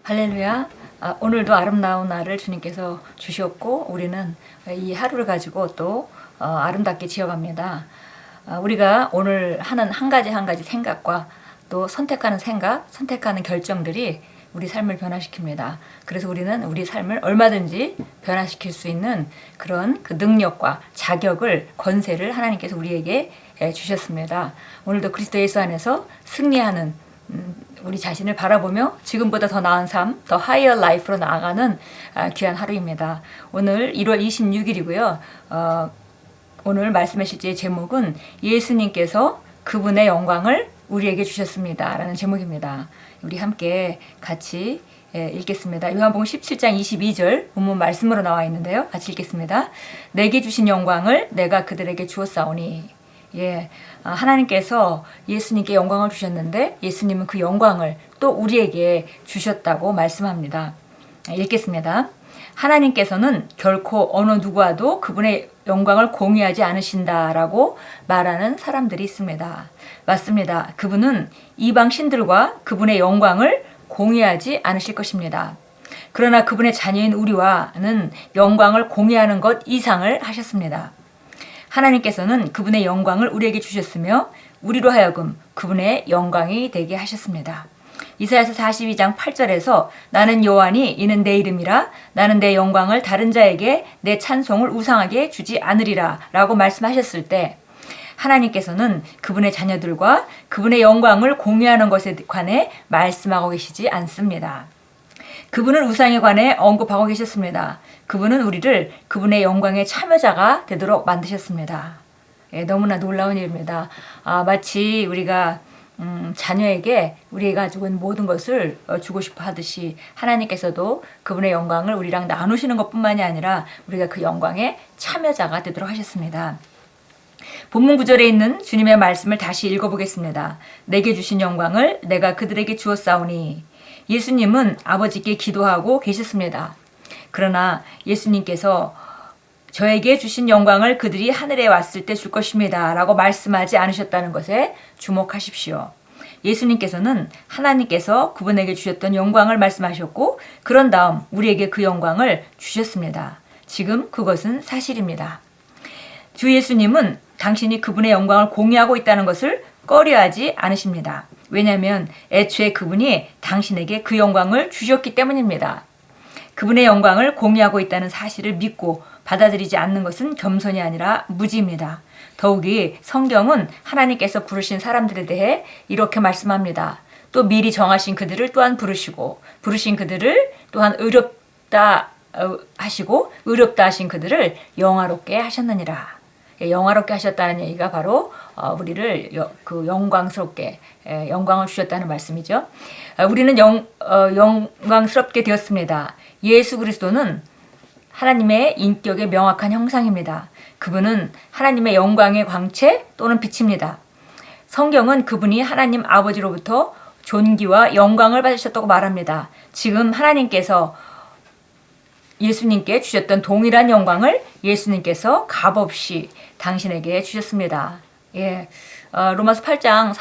할렐루야. 오늘도 아름다운 날을 주님께서 주셨고 우리는 이 하루를 가지고 또 아름답게 지어갑니다. 우리가 오늘 하는 한 가지 생각과 또 선택하는 생각, 선택하는 결정들이 우리 삶을 변화시킵니다. 그래서 우리는 우리 삶을 얼마든지 변화시킬 수 있는 그런 그 능력과 자격을, 권세를 하나님께서 우리에게 주셨습니다. 오늘도 그리스도 예수 안에서 승리하는 우리 자신을 바라보며 지금보다 더 나은 삶, 더 하이어 라이프로 나아가는 귀한 하루입니다. 오늘 1월 26일이고요. 오늘 말씀의 실제의 제목은 예수님께서 그분의 영광을 우리에게 주셨습니다 라는 제목입니다. 우리 함께 같이 읽겠습니다. 요한복음 17장 22절 본문 말씀으로 나와 있는데요. 같이 읽겠습니다. 내게 주신 영광을 내가 그들에게 주었사오니. 하나님께서 예수님께 영광을 주셨는데 예수님은 그 영광을 또 우리에게 주셨다고 말씀합니다. 읽겠습니다. 하나님께서는 결코 어느 누구와도 그분의 영광을 공유하지 않으신다라고 말하는 사람들이 있습니다. 맞습니다. 그분은 이방 신들과 그분의 영광을 공유하지 않으실 것입니다. 그러나 그분의 자녀인 우리와는 영광을 공유하는 것 이상을 하셨습니다. 하나님께서는 그분의 영광을 우리에게 주셨으며 우리로 하여금 그분의 영광이 되게 하셨습니다. 이사야서 42장 8절에서 나는 여호와니 이는 내 이름이라 나는 내 영광을 다른 자에게 내 찬송을 우상하게 주지 않으리라 라고 말씀하셨을 때 하나님께서는 그분의 자녀들과 그분의 영광을 공유하는 것에 관해 말씀하고 계시지 않습니다. 그분은 우상에 관해 언급하고 계셨습니다. 그분은 우리를 그분의 영광의 참여자가 되도록 만드셨습니다. 너무나 놀라운 일입니다. 마치 우리가 자녀에게 우리가 가지고 있는 모든 것을 주고 싶어 하듯이 하나님께서도 그분의 영광을 우리랑 나누시는 것뿐만이 아니라 우리가 그 영광의 참여자가 되도록 하셨습니다. 본문 구절에 있는 주님의 말씀을 다시 읽어보겠습니다. 내게 주신 영광을 내가 그들에게 주었사오니. 예수님은 아버지께 기도하고 계셨습니다. 그러나 예수님께서 저에게 주신 영광을 그들이 하늘에 왔을 때 줄 것입니다 라고 말씀하지 않으셨다는 것에 주목하십시오. 예수님께서는 하나님께서 그분에게 주셨던 영광을 말씀하셨고 그런 다음 우리에게 그 영광을 주셨습니다. 지금 그것은 사실입니다. 주 예수님은 당신이 그분의 영광을 공유하고 있다는 것을 꺼려하지 않으십니다. 왜냐하면 애초에 그분이 당신에게 그 영광을 주셨기 때문입니다. 그분의 영광을 공유하고 있다는 사실을 믿고 받아들이지 않는 것은 겸손이 아니라 무지입니다. 더욱이 성경은 하나님께서 부르신 사람들에 대해 이렇게 말씀합니다. 또 미리 정하신 그들을 또한 부르시고 부르신 그들을 또한 의롭다 하시고 의롭다 하신 그들을 영화롭게 하셨느니라. 영화롭게 하셨다는 얘기가 바로 우리를 그 영광스럽게 영광을 주셨다는 말씀이죠. 우리는 영광스럽게 되었습니다. 예수 그리스도는 하나님의 인격의 명확한 형상입니다. 그분은 하나님의 영광의 광채 또는 빛입니다. 성경은 그분이 하나님 아버지로부터 존귀와 영광을 받으셨다고 말합니다. 지금 하나님께서 예수님께 주셨던 동일한 영광을 예수님께서 값없이 당신에게 주셨습니다. 로마서 8장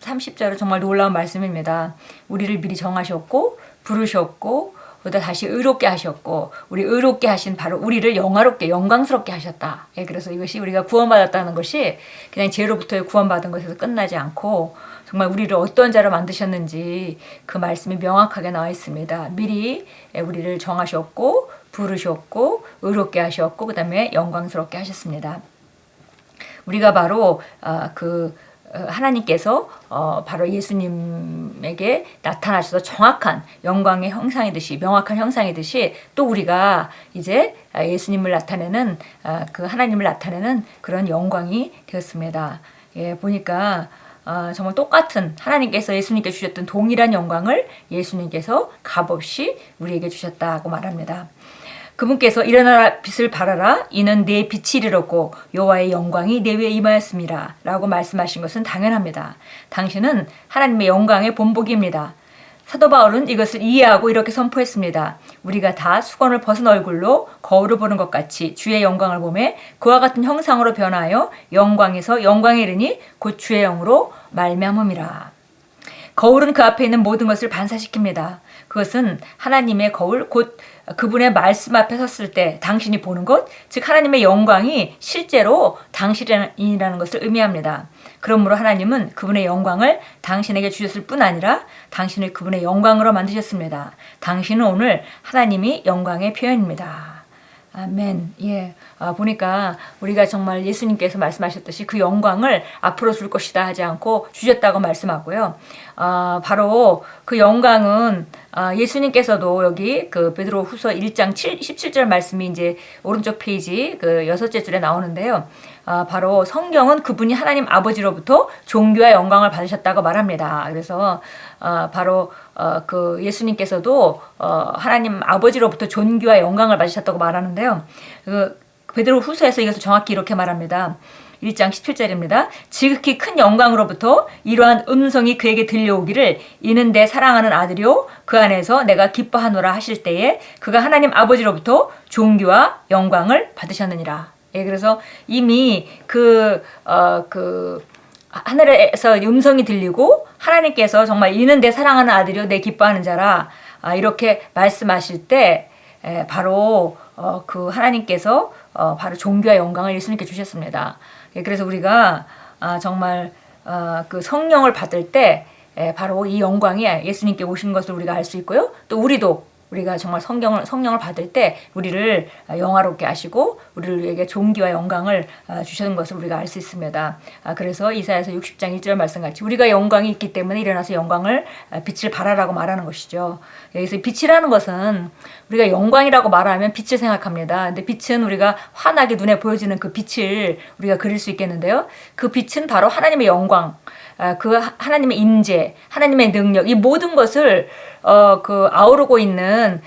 30절은 정말 놀라운 말씀입니다. 우리를 미리 정하셨고 부르셨고 또 다시 의롭게 하셨고 우리 의롭게 하신 바로 우리를 영화롭게 영광스럽게 하셨다. 그래서 이것이 우리가 구원받았다는 것이 그냥 죄로부터 구원받은 것에서 끝나지 않고 정말 우리를 어떤 자로 만드셨는지 그 말씀이 명확하게 나와 있습니다. 미리 우리를 정하셨고 부르셨고 의롭게 하셨고 그 다음에 영광스럽게 하셨습니다. 우리가 바로 하나님께서 바로 예수님에게 나타나셔서 정확한 영광의 형상이듯이 명확한 형상이듯이 또 우리가 이제 예수님을 나타내는 그 하나님을 나타내는 그런 영광이 되었습니다. 보니까 정말 똑같은 하나님께서 예수님께 주셨던 동일한 영광을 예수님께서 값없이 우리에게 주셨다고 말합니다. 그분께서 일어나라 빛을 발하라 이는 내 빛이 이르렀고 여호와의 영광이 내 위에 임하였음이라 라고 말씀하신 것은 당연합니다. 당신은 하나님의 영광의 본보기입니다. 사도 바울은 이것을 이해하고 이렇게 선포했습니다. 우리가 다 수건을 벗은 얼굴로 거울을 보는 것 같이 주의 영광을 보매 그와 같은 형상으로 변하여 영광에서 영광에 이르니 곧 주의 영으로 말미암음이라. 거울은 그 앞에 있는 모든 것을 반사시킵니다. 그것은 하나님의 거울, 곧 그분의 말씀 앞에 섰을 때 당신이 보는 것, 즉 하나님의 영광이 실제로 당신이라는 것을 의미합니다. 그러므로 하나님은 그분의 영광을 당신에게 주셨을 뿐 아니라 당신을 그분의 영광으로 만드셨습니다. 당신은 오늘 하나님이 영광의 표현입니다. 아멘. 예. 보니까 우리가 정말 예수님께서 말씀하셨듯이 그 영광을 앞으로 줄 것이다 하지 않고 주셨다고 말씀하고요. 바로 그 영광은 예수님께서도 여기 그 베드로 후서 1장 17절 말씀이 이제 오른쪽 페이지 그 6째 줄에 나오는데요. 바로 성경은 그분이 하나님 아버지로부터 존귀와 영광을 받으셨다고 말합니다. 그래서 바로 그 예수님께서도 하나님 아버지로부터 존귀와 영광을 받으셨다고 말하는데요. 그 베드로 후서에서 이것을 정확히 이렇게 말합니다. 1장 17절입니다. 지극히 큰 영광으로부터 이러한 음성이 그에게 들려오기를 이는 내 사랑하는 아들이요 그 안에서 내가 기뻐하노라 하실 때에 그가 하나님 아버지로부터 존귀와 영광을 받으셨느니라. 예, 그래서 이미 하늘에서 음성이 들리고 하나님께서 정말 이는 내 사랑하는 아들이요 내 기뻐하는 자라 이렇게 말씀하실 때 바로 그 하나님께서 바로 존귀와 영광을 예수님께 주셨습니다. 예, 그래서 우리가 정말 그 성령을 받을 때 바로 이 영광이 예수님께 오신 것을 우리가 알 수 있고요. 또 우리가 정말 성령을 받을 때 우리를 영화롭게 하시고 우리에게 존귀와 영광을 주시는 것을 우리가 알 수 있습니다. 그래서 이사야서 60장 1절 말씀같이 우리가 영광이 있기 때문에 일어나서 영광을 빛을 발하라고 말하는 것이죠. 여기서 빛이라는 것은 우리가 영광이라고 말하면 빛을 생각합니다. 근데 빛은 우리가 환하게 눈에 보여지는 그 빛을 우리가 그릴 수 있겠는데요. 그 빛은 바로 하나님의 영광, 그 하나님의 임재, 하나님의 능력, 이 모든 것을 그 아우르고 있는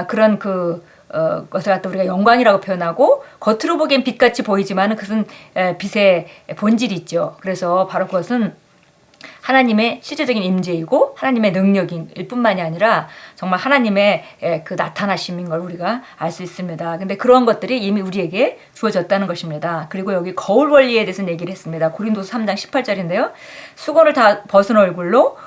그런 것을 갖다 우리가 영광이라고 표현하고 겉으로 보기엔 빛같이 보이지만 그것은 빛의 본질이 있죠. 그래서 바로 그것은 하나님의 실제적인 임재이고 하나님의 능력일 뿐만이 아니라 정말 하나님의 그 나타나심인 걸 우리가 알 수 있습니다. 근데 그런 것들이 이미 우리에게 주어졌다는 것입니다. 그리고 여기 거울 원리에 대해서 얘기를 했습니다. 고린도서 3장 18절인데요. 수건을 다 벗은 얼굴로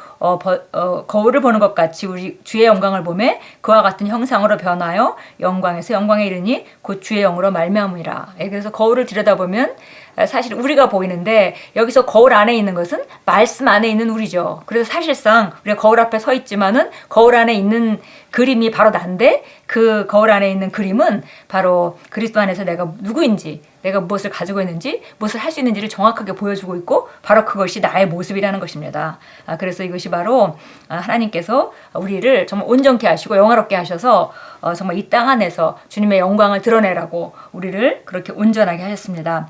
거울을 보는 것 같이 우리 주의 영광을 보매 그와 같은 형상으로 변하여 영광에서 영광에 이르니 곧 주의 영으로 말미암으리라. 그래서 거울을 들여다보면 사실 우리가 보이는데 여기서 거울 안에 있는 것은 말씀 안에 있는 우리죠. 그래서 사실상 우리가 거울 앞에 서 있지만은 거울 안에 있는 그림이 바로 난데 그 거울 안에 있는 그림은 바로 그리스도 안에서 내가 누구인지, 내가 무엇을 가지고 있는지, 무엇을 할 수 있는지를 정확하게 보여주고 있고 바로 그것이 나의 모습이라는 것입니다. 그래서 이것이 바로 하나님께서 우리를 정말 온전케 하시고 영화롭게 하셔서 정말 이 땅 안에서 주님의 영광을 드러내라고 우리를 그렇게 온전하게 하셨습니다.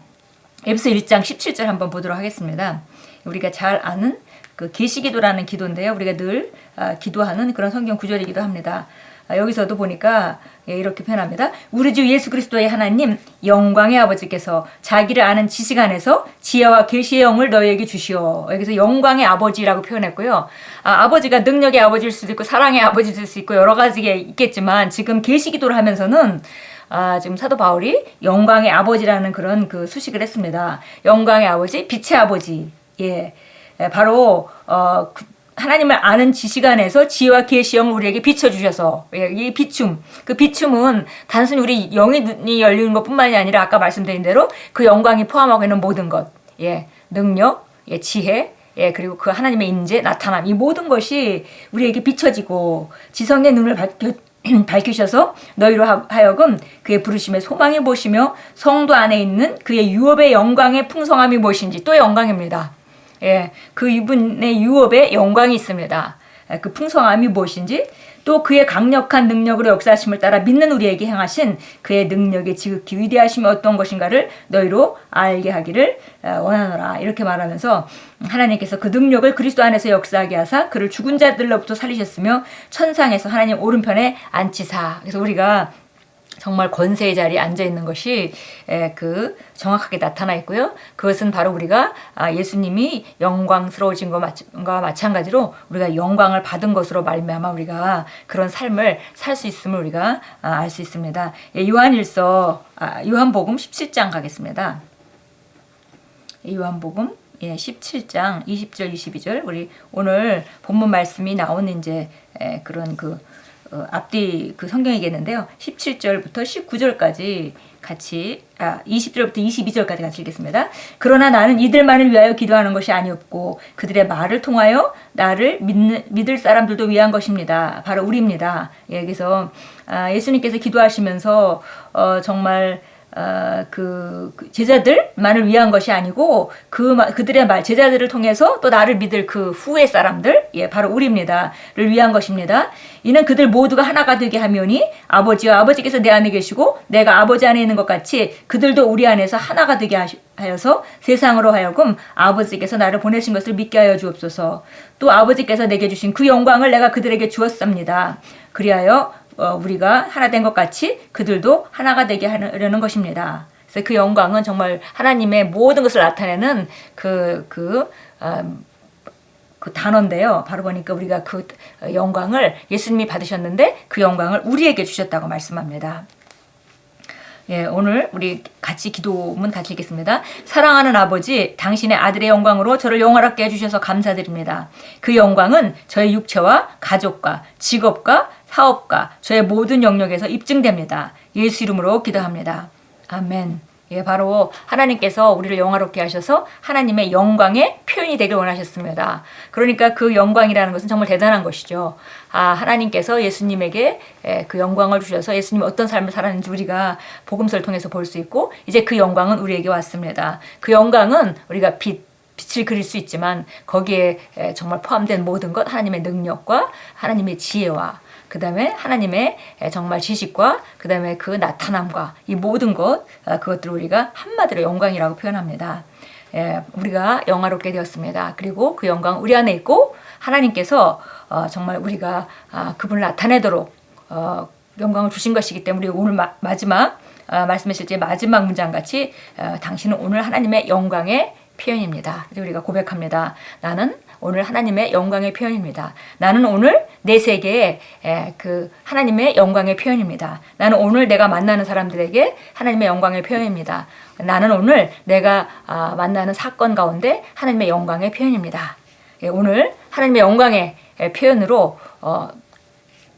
에베소 1장 17절 한번 보도록 하겠습니다. 우리가 잘 아는 그 계시기도라는 기도인데요. 우리가 늘 기도하는 그런 성경 구절이기도 합니다. 여기서도 보니까 이렇게 표현합니다. 우리 주 예수 그리스도의 하나님 영광의 아버지께서 자기를 아는 지식 안에서 지혜와 계시의 영을 너희에게 주시오. 여기서 영광의 아버지라고 표현했고요. 아버지가 능력의 아버지일 수도 있고 사랑의 아버지일 수 있고 여러 가지가 있겠지만 지금 계시기도를 하면서는 지금 사도 바울이 영광의 아버지라는 그런 그 수식을 했습니다. 영광의 아버지, 빛의 아버지. 예, 바로 하나님을 아는 지식 안에서 지혜와 계시의 영을 우리에게 비춰주셔서 이 비춤, 그 비춤은 단순히 우리 영의 눈이 열리는 것뿐만이 아니라 아까 말씀드린 대로 그 영광이 포함하고 있는 모든 것, 능력, 지혜, 그리고 그 하나님의 임재, 나타남, 이 모든 것이 우리에게 비춰지고 지성의 눈을 밝히셔서 너희로 하여금 그의 부르심의 소망이 무엇이며 성도 안에 있는 그의 유업의 영광의 풍성함이 무엇인지 또 영광입니다. 그 이분의 유업에 영광이 있습니다. 그 풍성함이 무엇인지 또 그의 강력한 능력으로 역사하심을 따라 믿는 우리에게 행하신 그의 능력의 지극히 위대하심이 어떤 것인가를 너희로 알게 하기를 원하노라. 이렇게 말하면서 하나님께서 그 능력을 그리스도 안에서 역사하게 하사 그를 죽은 자들로부터 살리셨으며 천상에서 하나님 오른편에 앉히사. 그래서 우리가 정말 권세의 자리에 앉아 있는 것이 정확하게 나타나 있고요. 그것은 바로 우리가 예수님이 영광스러워진 것과 마찬가지로 우리가 영광을 받은 것으로 말미암아 우리가 그런 삶을 살 수 있음을 우리가 알 수 있습니다. 요한복음 17장 가겠습니다. 요한복음 17장 20절 22절 우리 오늘 본문 말씀이 나오는 이제 그런 그 앞뒤 그 성경이겠는데요. 17절부터 19절까지 같이 20절부터 22절까지 같이 읽겠습니다. 그러나 나는 이들만을 위하여 기도하는 것이 아니었고 그들의 말을 통하여 나를 믿을 사람들도 위한 것입니다. 바로 우리입니다. 예, 그래서 예수님께서 기도하시면서 정말 그 제자들만을 위한 것이 아니고 그들의 말 제자들을 통해서 또 나를 믿을 그 후의 사람들 예 바로 우리입니다를 위한 것입니다. 이는 그들 모두가 하나가 되게 하면이 아버지와 아버지께서 내 안에 계시고 내가 아버지 안에 있는 것 같이 그들도 우리 안에서 하나가 되게 하여서 세상으로 하여금 아버지께서 나를 보내신 것을 믿게 하여 주옵소서. 또 아버지께서 내게 주신 그 영광을 내가 그들에게 주었습니다. 그리하여 우리가 하나 된 것 같이 그들도 하나가 되게 하려는 것입니다. 그래서 그 영광은 정말 하나님의 모든 것을 나타내는 그 단어인데요. 바로 보니까 우리가 그 영광을 예수님이 받으셨는데 그 영광을 우리에게 주셨다고 말씀합니다. 예, 오늘 우리 같이 기도문 같이 읽겠습니다. 사랑하는 아버지, 당신의 아들의 영광으로 저를 영화롭게 해주셔서 감사드립니다. 그 영광은 저의 육체와 가족과 직업과 사업과 저의 모든 영역에서 입증됩니다. 예수 이름으로 기도합니다. 아멘. 예, 바로 하나님께서 우리를 영화롭게 하셔서 하나님의 영광의 표현이 되길 원하셨습니다. 그러니까 그 영광이라는 것은 정말 대단한 것이죠. 하나님께서 예수님에게 그 영광을 주셔서 예수님이 어떤 삶을 살았는지 우리가 복음서를 통해서 볼 수 있고 이제 그 영광은 우리에게 왔습니다. 그 영광은 우리가 빛을 그릴 수 있지만 거기에 정말 포함된 모든 것 하나님의 능력과 하나님의 지혜와 그 다음에 하나님의 정말 지식과 그 다음에 그 나타남과 이 모든 그것들을 우리가 한마디로 영광이라고 표현합니다. 우리가 영화롭게 되었습니다. 그리고 그 영광 우리 안에 있고 하나님께서 정말 우리가 그분을 나타내도록 영광을 주신 것이기 때문에 오늘 마지막 말씀하실 때 마지막 문장 같이 당신은 오늘 하나님의 영광의 표현입니다. 우리가 고백합니다. 나는 오늘 하나님의 영광의 표현입니다. 나는 오늘 내 세계에 그 하나님의 영광의 표현입니다. 나는 오늘 내가 만나는 사람들에게 하나님의 영광의 표현입니다. 나는 오늘 내가 만나는 사건 가운데 하나님의 영광의 표현입니다. 오늘 하나님의 영광의 표현으로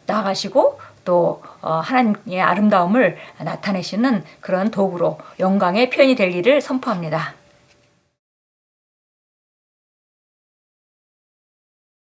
나아가시고 또 하나님의 아름다움을 나타내시는 그런 도구로 영광의 표현이 될 일을 선포합니다.